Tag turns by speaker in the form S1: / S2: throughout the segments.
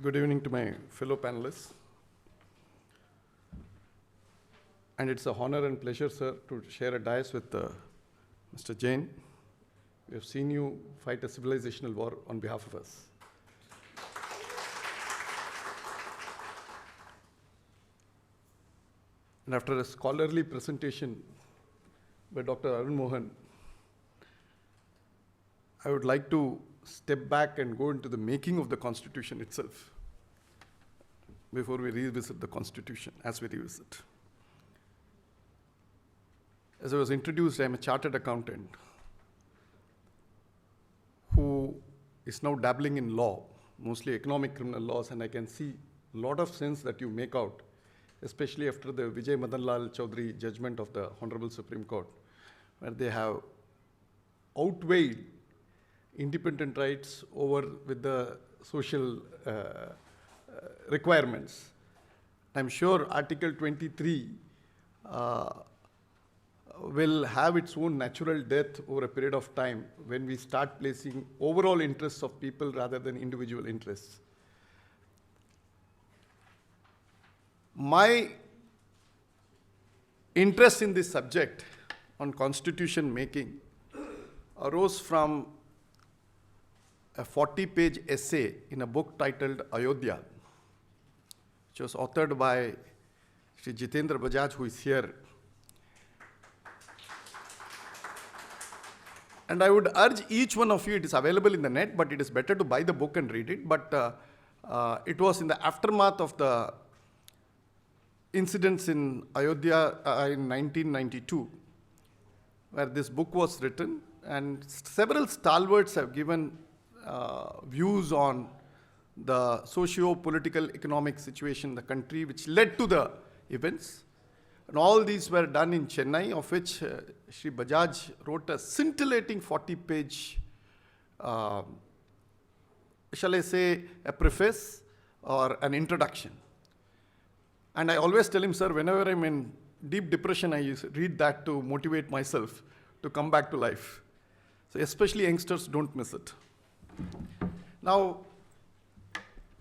S1: Good evening to my fellow panelists. And it's an honor and pleasure, sir, to share a dais with Mr. Jain. We have seen you fight a civilizational war on behalf of us. And after a scholarly presentation by Dr. Manmohan, I would like to step back and go into the making of the Constitution itself before we revisit the Constitution, as we revisit. As I was introduced, I'm a chartered accountant who is now dabbling in law, mostly economic criminal laws, and I can see a lot of sense that you make out, especially after the Vijay Madan Lal Chaudhary judgment of the Honorable Supreme Court, where they have outweighed independent rights over with the social requirements. I'm sure Article 23 will have its own natural death over a period of time when we start placing overall interests of people rather than individual interests. My interest in this subject on constitution making arose from a 40-page essay in a book titled Ayodhya, which was authored by Shri Jitendra Bajaj, who is here. And I would urge each one of you, it is available in the net, but it is better to buy the book and read it. But it was in the aftermath of the incidents in Ayodhya in 1992, where this book was written, and several stalwarts have given views on the socio-political economic situation in the country which led to the events. And all these were done in Chennai, of which Shri Bajaj wrote a scintillating 40-page, shall I say, a preface or an introduction. And I always tell him, sir, whenever I'm in deep depression, I read that to motivate myself to come back to life. So especially youngsters, don't miss it. Now,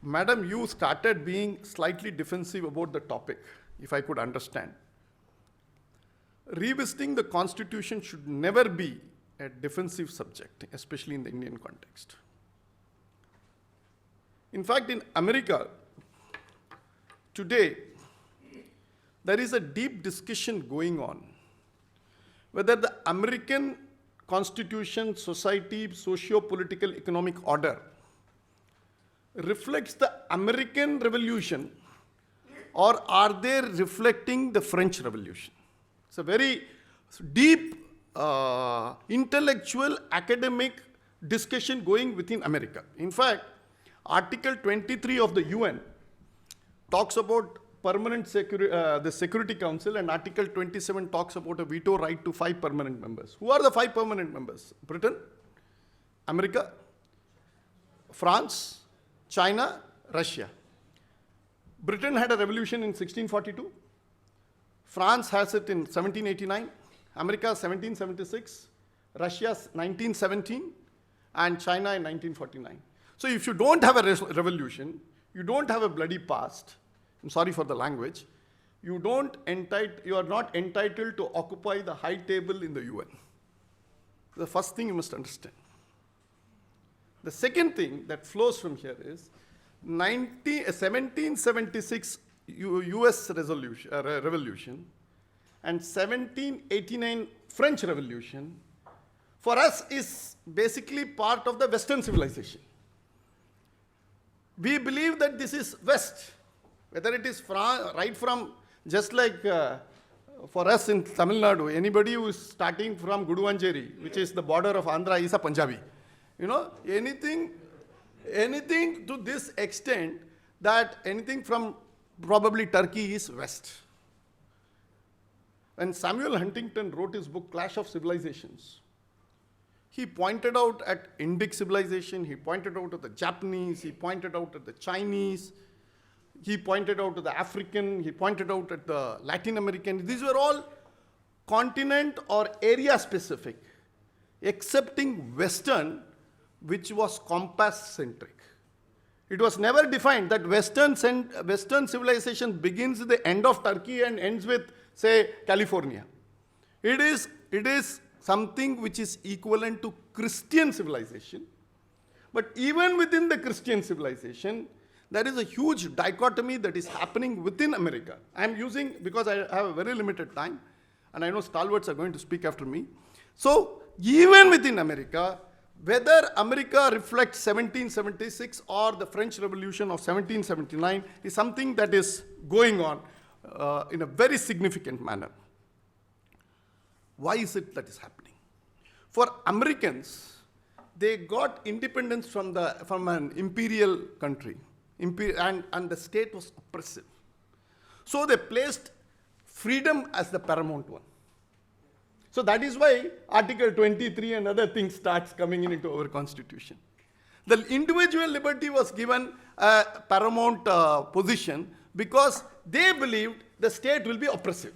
S1: Madam, you started being slightly defensive about the topic, if I could understand. Revisiting the Constitution should never be a defensive subject, especially in the Indian context. In fact, in America, today, there is a deep discussion going on whether the American Constitution, society, socio-political, economic order reflects the American Revolution, or are they reflecting the French Revolution? It's a very deep intellectual, academic discussion going within America. In fact, Article 23 of the UN talks about the Security Council, and Article 27 talks about a veto right to 5 permanent members. Who are the 5 permanent members? Britain, America, France, China, Russia. Britain had a revolution in 1642. France has it in 1789. America 1776. Russia 1917. And China in 1949. So if you don't have a revolution, you don't have a bloody past, I'm sorry for the language, you are not entitled to occupy the high table in the UN. The first thing you must understand. The second thing that flows from here is 1776 US revolution and 1789 French Revolution for us is basically part of the Western civilization. We believe that this is West, whether it is right from, just like for us in Tamil Nadu, anybody who is starting from Guduvanjeri, which is the border of Andhra, is a Punjabi. You know, anything to this extent that anything from probably Turkey is West. When Samuel Huntington wrote his book, Clash of Civilizations, he pointed out at Indic civilization, he pointed out at the Japanese, he pointed out at the Chinese, he pointed out to the African, he pointed out at the Latin American. These were all continent or area specific, excepting Western, which was compass centric. It was never defined that Western civilization begins at the end of Turkey and ends with, say, California. It is something which is equivalent to Christian civilization. But even within the Christian civilization, there is a huge dichotomy that is happening within America. I am using, because I have a very limited time, and I know stalwarts are going to speak after me. So, even within America, whether America reflects 1776 or the French Revolution of 1779 is something that is going on in a very significant manner. Why is it that is happening? For Americans, they got independence from an imperial country, and the state was oppressive. So they placed freedom as the paramount one. So that is why Article 23 and other things starts coming into our constitution. The individual liberty was given a paramount position because they believed the state will be oppressive.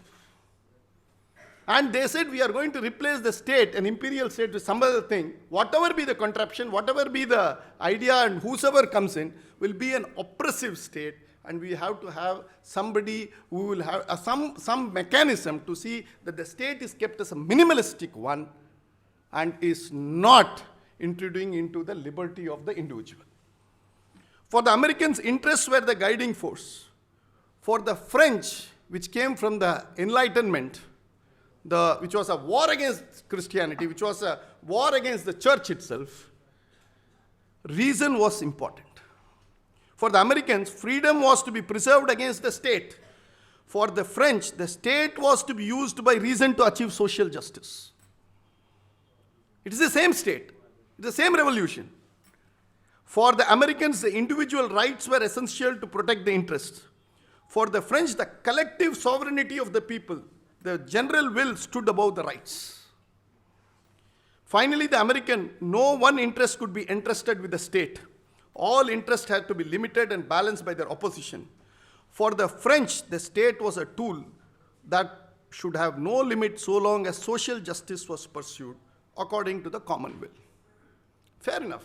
S1: And they said, we are going to replace the state, an imperial state, with some other thing. Whatever be the contraption, whatever be the idea, and whosoever comes in will be an oppressive state. And we have to have somebody who will have some mechanism to see that the state is kept as a minimalistic one and is not intruding into the liberty of the individual. For the Americans, interests were the guiding force. For the French, which came from the Enlightenment, which was a war against Christianity, which was a war against the church itself, reason was important. For the Americans, freedom was to be preserved against the state. For the French, the state was to be used by reason to achieve social justice. It is the same state, the same revolution. For the Americans, the individual rights were essential to protect the interests. For the French, the collective sovereignty of the people, the general will stood above the rights. Finally, the American, no one interest could be entrusted with the state. All interests had to be limited and balanced by their opposition. For the French, the state was a tool that should have no limit so long as social justice was pursued according to the common will. Fair enough.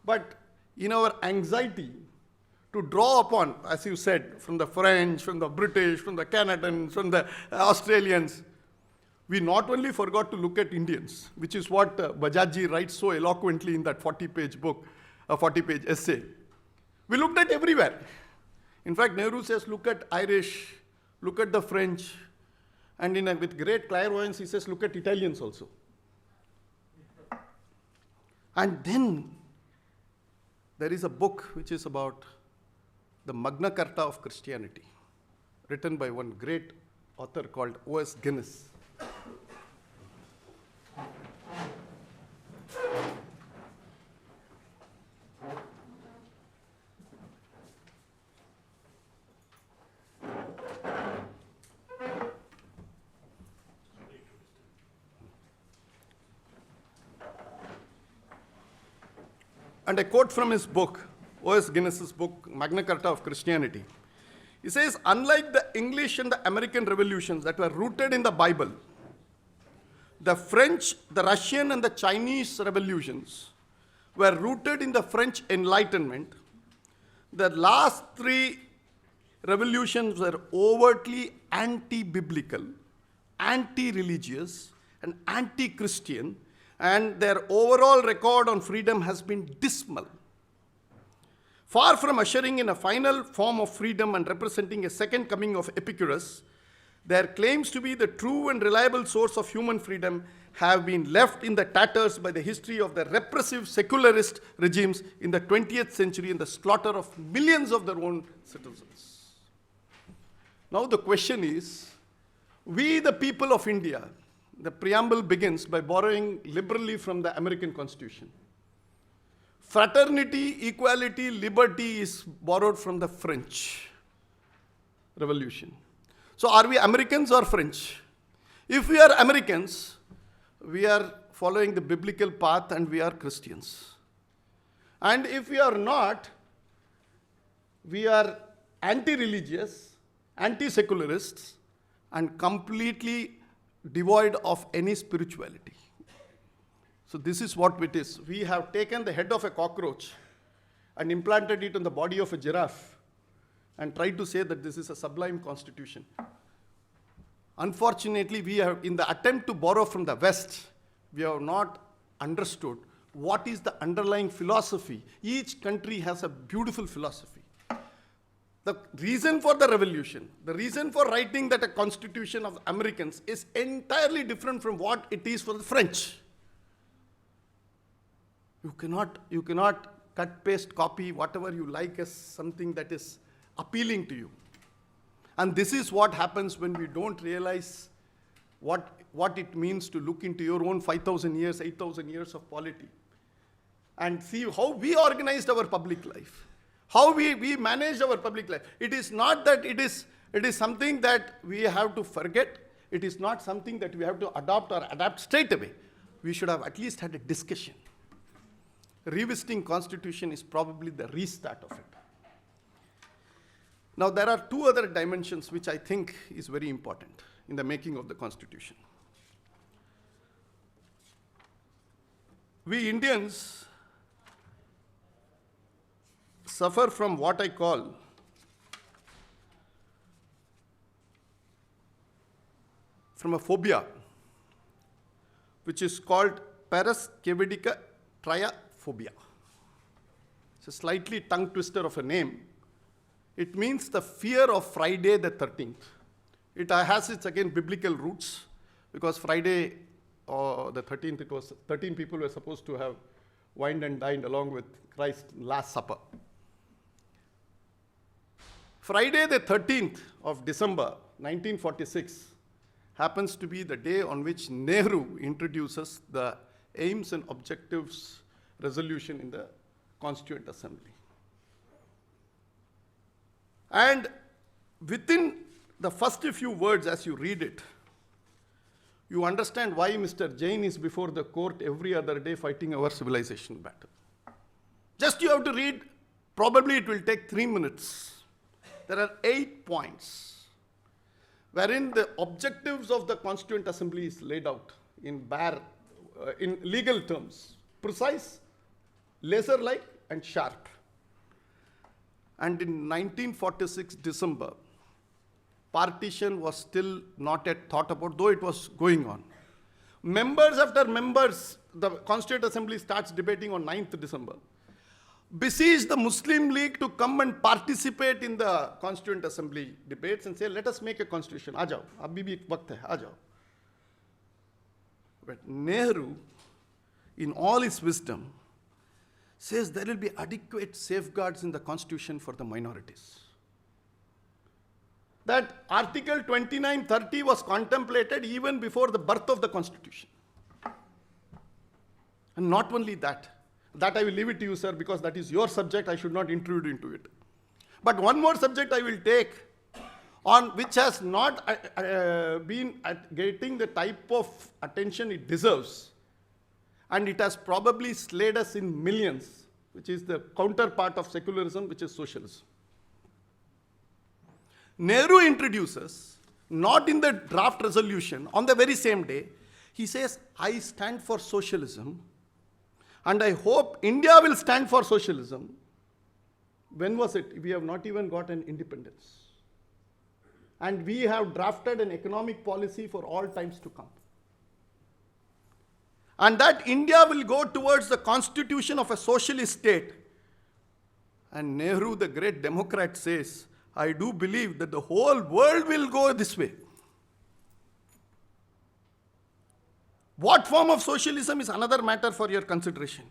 S1: But in our anxiety to draw upon, as you said, from the French, from the British, from the Canadians, from the Australians, we not only forgot to look at Indians, which is what Bajajji writes so eloquently in that 40-page book, a 40-page essay. We looked at everywhere. In fact, Nehru says, look at Irish, look at the French, and with great clairvoyance, he says, look at Italians also. And then there is a book which is about the Magna Carta of Christianity, written by one great author called O.S. Guinness. And I quote from his book, O.S. Guinness's book, Magna Carta of Christianity. He says, unlike the English and the American revolutions that were rooted in the Bible, the French, the Russian, and the Chinese revolutions were rooted in the French Enlightenment. The last three revolutions were overtly anti-biblical, anti-religious, and anti-Christian, and their overall record on freedom has been dismal. Far from ushering in a final form of freedom and representing a second coming of Epicurus, their claims to be the true and reliable source of human freedom have been left in the tatters by the history of the repressive secularist regimes in the 20th century and the slaughter of millions of their own citizens. Now the question is, we the people of India, the preamble begins by borrowing liberally from the American Constitution. Fraternity, equality, liberty is borrowed from the French Revolution. So are we Americans or French? If we are Americans, we are following the biblical path and we are Christians. And if we are not, we are anti-religious, anti-secularists, and completely devoid of any spirituality. So this is what it is. We have taken the head of a cockroach and implanted it on the body of a giraffe and tried to say that this is a sublime constitution. Unfortunately, we have, in the attempt to borrow from the West, we have not understood what is the underlying philosophy. Each country has a beautiful philosophy. The reason for the revolution, the reason for writing that a constitution of Americans is entirely different from what it is for the French. You cannot cut, paste, copy whatever you like as something that is appealing to you. And this is what happens when we don't realize what it means to look into your own 5,000 years, 8,000 years of polity and see how we organized our public life, how we managed our public life. It is not that it is something that we have to forget. It is not something that we have to adopt or adapt straight away. We should have at least had a discussion. Revisiting Constitution is probably the restart of it. Now, there are two other dimensions which I think is very important in the making of the Constitution. We Indians suffer from what I call from a phobia, which is called paraskevidika triophobia. It's a slightly tongue twister of a name. It means the fear of Friday the 13th. It has its, again, biblical roots, because Friday the 13th, it was 13 people were supposed to have wined and dined along with Christ Last Supper. Friday the 13th of December 1946 happens to be the day on which Nehru introduces the aims and objectives resolution in the Constituent Assembly. And within the first few words as you read it, you understand why Mr. Jain is before the court every other day fighting our civilization battle. Just you have to read, probably it will take 3 minutes. There are 8 points wherein the objectives of the Constituent Assembly is laid out in legal terms, precise, laser-like, and sharp. And in 1946 December, partition was still not yet thought about, though it was going on. Members after members, the Constituent Assembly starts debating on 9th December. Besiege the Muslim League to come and participate in the Constituent Assembly debates and say, let us make a constitution. Aa jao, abhi bhi ek waqt hai, aa jao. But Nehru, in all his wisdom, says there will be adequate safeguards in the Constitution for the minorities. That Article 2930 was contemplated even before the birth of the Constitution. And not only that I will leave it to you, sir, because that is your subject, I should not intrude into it. But one more subject I will take on which has not been getting the type of attention it deserves. And it has probably slayed us in millions, which is the counterpart of secularism, which is socialism. Nehru introduces, not in the draft resolution, on the very same day, he says, I stand for socialism, and I hope India will stand for socialism. When was it? We have not even got an independence. And we have drafted an economic policy for all times to come. And that India will go towards the constitution of a socialist state. And Nehru, the great democrat, says, I do believe that the whole world will go this way. What form of socialism is another matter for your consideration.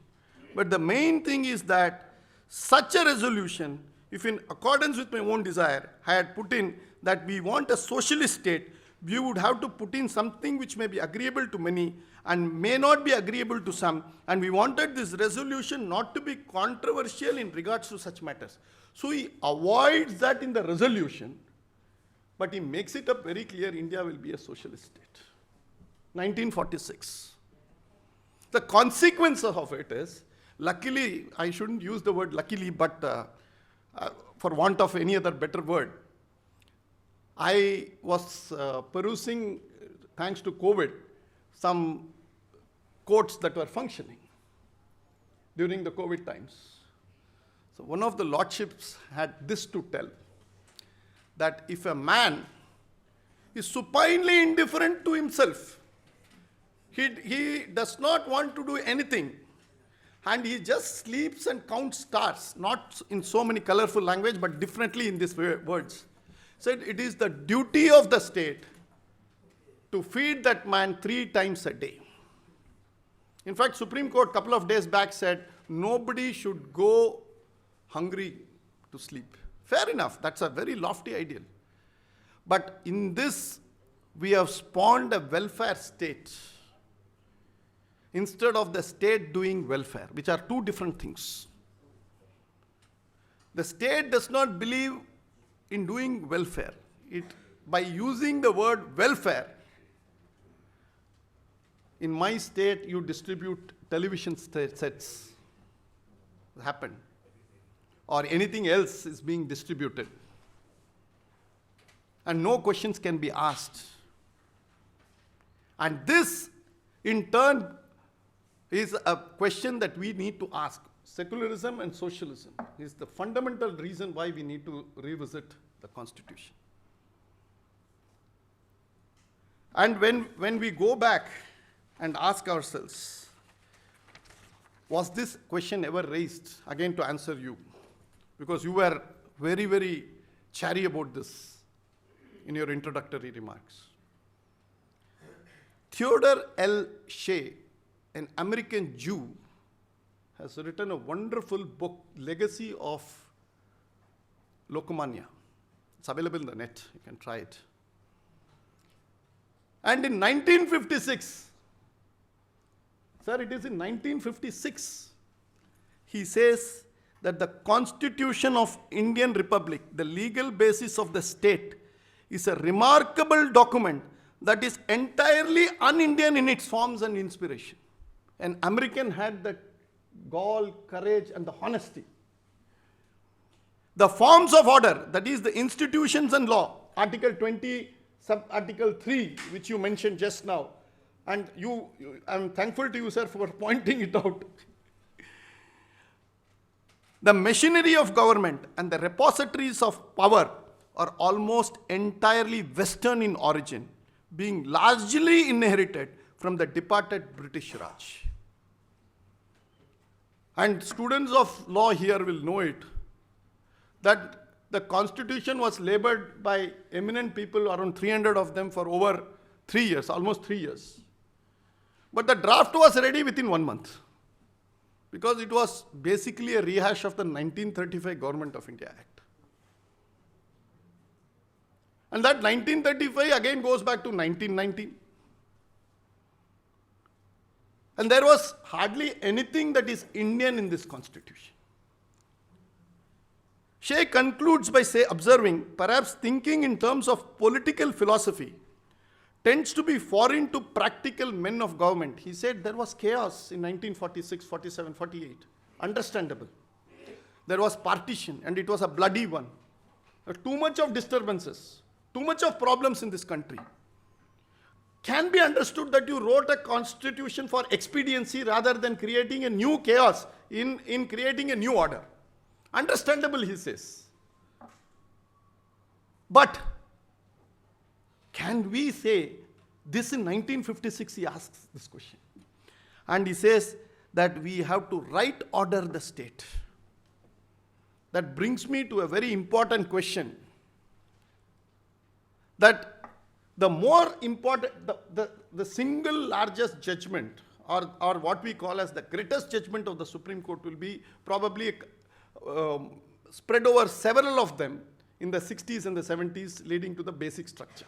S1: But the main thing is that such a resolution, if in accordance with my own desire, I had put in that we want a socialist state, we would have to put in something which may be agreeable to many and may not be agreeable to some. And we wanted this resolution not to be controversial in regards to such matters. So he avoids that in the resolution, but he makes it up very clear India will be a socialist state. 1946. The consequence of it is, luckily, I shouldn't use the word luckily, but for want of any other better word, I was perusing, thanks to COVID, some courts that were functioning during the COVID times. So one of the lordships had this to tell, that if a man is supinely indifferent to himself, he does not want to do anything, and he just sleeps and counts stars, not in so many colorful language, but differently in these words. Said it is the duty of the state to feed that man 3 times a day. In fact, Supreme Court couple of days back said nobody should go hungry to sleep. Fair enough, that's a very lofty ideal. But in this, we have spawned a welfare state instead of the state doing welfare, which are 2 different things. The state does not believe in doing welfare. By using the word welfare, in my state, you distribute television sets. Happened. Or anything else is being distributed. And no questions can be asked. And this, in turn, is a question that we need to ask. Secularism and socialism is the fundamental reason why we need to revisit the Constitution. And when we go back and ask ourselves, was this question ever raised? Again, to answer you, because you were very, very chary about this in your introductory remarks. Theodore L. Shea, an American Jew, has written a wonderful book, Legacy of Lokomanya. It's available in the net, you can try it. And in 1956, sir, it is in 1956, he says that the Constitution of Indian Republic, the legal basis of the state, is a remarkable document that is entirely un-Indian in its forms and inspiration. An American had the gall, courage, and the honesty. The forms of order, that is the institutions and law, Article 20, Sub-Article 3, which you mentioned just now, and I'm thankful to you, sir, for pointing it out. The machinery of government and the repositories of power are almost entirely Western in origin, being largely inherited from the departed British Raj. And students of law here will know it, that the Constitution was labored by eminent people, around 300 of them, for over 3 years, almost 3 years. But the draft was ready within 1 month, because it was basically a rehash of the 1935 Government of India Act. And that 1935 again goes back to 1919. And there was hardly anything that is Indian in this Constitution. Shea concludes by observing, perhaps thinking in terms of political philosophy tends to be foreign to practical men of government. He said there was chaos in 1946, 47, 48. Understandable. There was partition, and it was a bloody one. Too much of disturbances, too much of problems in this country. Can be understood that you wrote a constitution for expediency rather than creating a new chaos in creating a new order. Understandable, he says. But can we say this in 1956? He asks this question. And he says that we have to right order the state. That brings me to a very important question. That the more important, the single largest judgment, or what we call as the greatest judgment of the Supreme Court, will be probably spread over several of them in the 60s and the 70s, leading to the basic structure.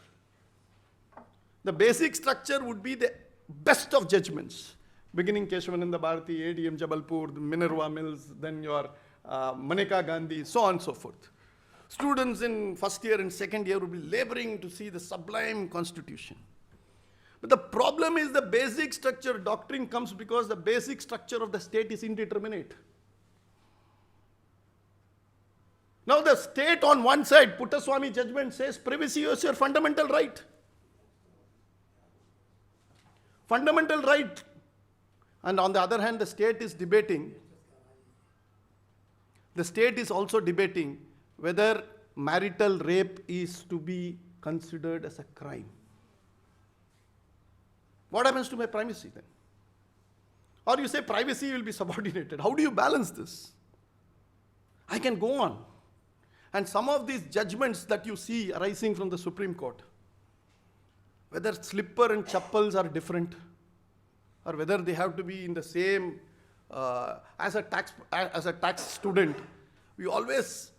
S1: The basic structure would be the best of judgments, beginning Keshavananda Bharati, ADM Jabalpur, Minerva Mills, then your Maneka Gandhi, so on and so forth. Students in first year and second year will be laboring to see the sublime constitution. But the problem is the basic structure doctrine comes because the basic structure of the state is indeterminate. Now the state on one side, Puttaswamy judgment says privacy is your fundamental right. Fundamental right. And on the other hand, the state is debating The state is also debating whether marital rape is to be considered as a crime. What happens to my privacy then? Or you say privacy will be subordinated. How do you balance this? I can go on. And some of these judgments that you see arising from the Supreme Court, whether slipper and chappals are different, or whether they have to be in the same, as a tax student, we always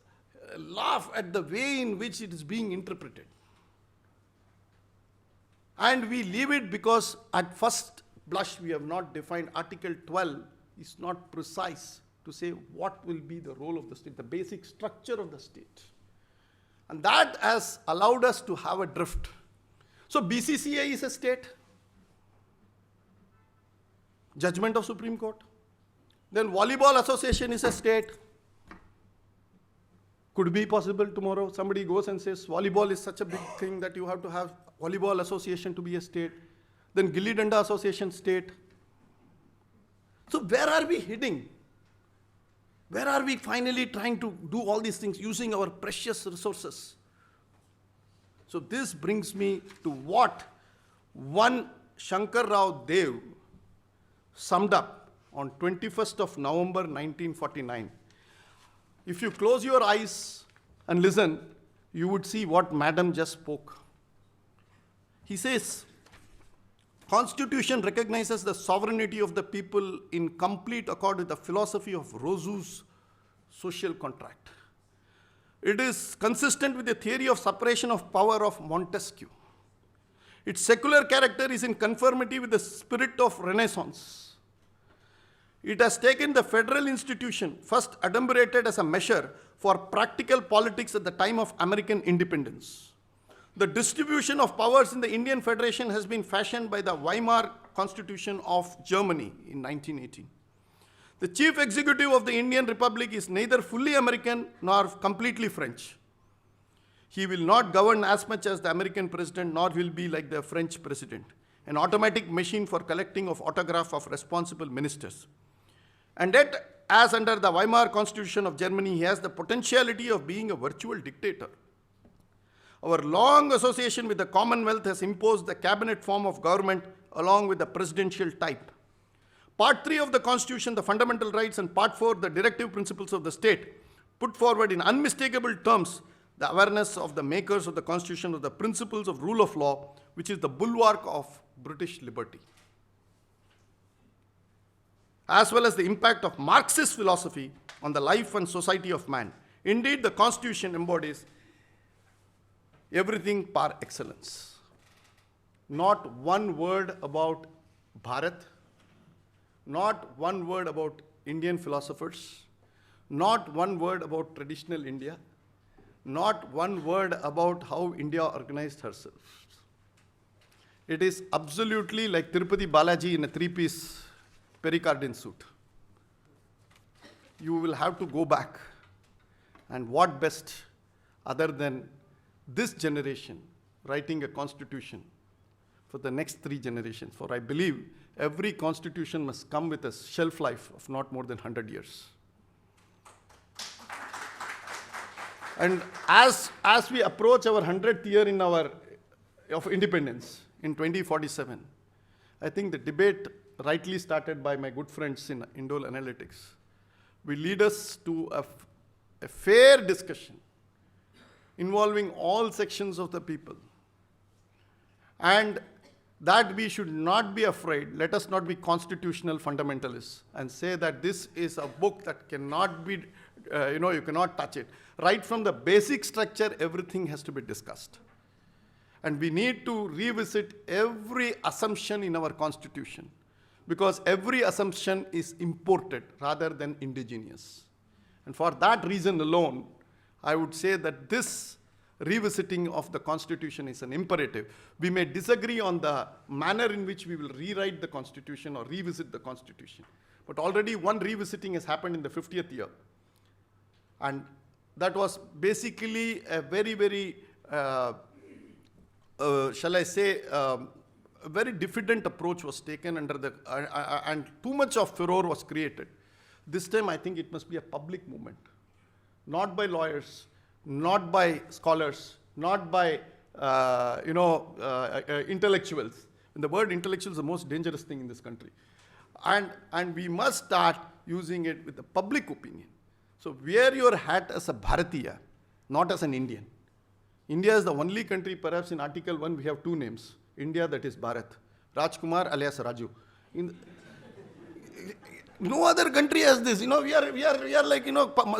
S1: laugh at the way in which it is being interpreted. And we leave it because at first blush we have not defined. Article 12 is not precise to say what will be the role of the state, the basic structure of the state. And that has allowed us to have a drift. So BCCI is a state. Judgment of Supreme Court. Then Volleyball Association is a state. Could be possible tomorrow somebody goes and says volleyball is such a big thing that you have to have Volleyball Association to be a state. Then Gilli Danda Association state. So where are we heading? Where are we finally trying to do all these things using our precious resources? So this brings me to what one Shankar Rao Dev summed up on 21st of November 1949. If you close your eyes and listen, you would see what Madam just spoke. He says, Constitution recognizes the sovereignty of the people in complete accord with the philosophy of Rousseau's social contract. It is consistent with the theory of separation of power of Montesquieu. Its secular character is in conformity with the spirit of Renaissance. It has taken the federal institution, first adumbrated as a measure for practical politics at the time of American independence. The distribution of powers in the Indian Federation has been fashioned by the Weimar Constitution of Germany in 1918. The chief executive of the Indian Republic is neither fully American nor completely French. He will not govern as much as the American president, nor will be like the French president, an automatic machine for collecting of autograph of responsible ministers. And yet, as under the Weimar Constitution of Germany, he has the potentiality of being a virtual dictator. Our long association with the Commonwealth has imposed the cabinet form of government along with the presidential type. Part 3 of the Constitution, the fundamental rights, and Part 4, the directive principles of the state, put forward in unmistakable terms the awareness of the makers of the Constitution of the principles of rule of law, which is the bulwark of British liberty, as well as the impact of Marxist philosophy on the life and society of man. Indeed, the Constitution embodies everything par excellence. Not one word about Bharat, not one word about Indian philosophers, not one word about traditional India, not one word about how India organized herself. It is absolutely like Tirupati Balaji in a three-piece pericardian suit. You will have to go back, and what best other than this generation writing a constitution for the next 3 generations. For I believe every constitution must come with a shelf life of not more than 100 years. And as we approach our 100th year of independence in 2047, I think the debate rightly started by my good friends in Indoi Analytics will lead us to a fair discussion involving all sections of the people. And that we should not be afraid, let us not be constitutional fundamentalists and say that this is a book that cannot be, you cannot touch it. Right from the basic structure, everything has to be discussed. And we need to revisit every assumption in our constitution, because every assumption is imported rather than indigenous. And for that reason alone, I would say that this revisiting of the Constitution is an imperative. We may disagree on the manner in which we will rewrite the Constitution or revisit the Constitution. But already one revisiting has happened in the 50th year. And that was basically a very, very, shall I say, a very diffident approach was taken under the, and too much of furor was created. This time I think it must be a public movement. not by lawyers, not by scholars, not by intellectuals. And the word intellectual is the most dangerous thing in this country. And we must start using it with the public opinion. So wear your hat as a Bharatiya, not as an Indian. India is the only country, perhaps in Article 1, we have two names. India, that is Bharat. Rajkumar alias Raju. No other country has this. We are like,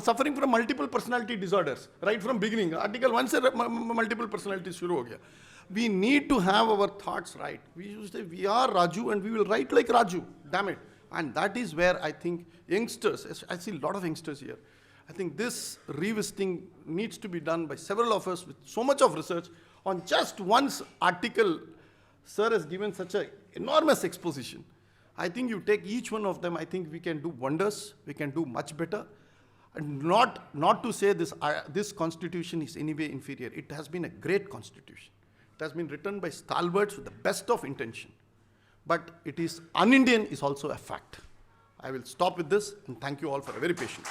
S1: suffering from multiple personality disorders, right from beginning. Article 1 says multiple personalities shuru ho gaya. We need to have our thoughts right. We used to say, we are Raju and we will write like Raju. Damn it. And that is where I think youngsters, I see a lot of youngsters here. I think this revisiting needs to be done by several of us with so much of research on just one article. Sir has given such an enormous exposition. I think you take each one of them, I think we can do wonders, we can do much better. And not to say this constitution is anyway inferior. It has been a great constitution. It has been written by stalwarts with the best of intention. But it is un-Indian is also a fact. I will stop with this and thank you all for a very patient.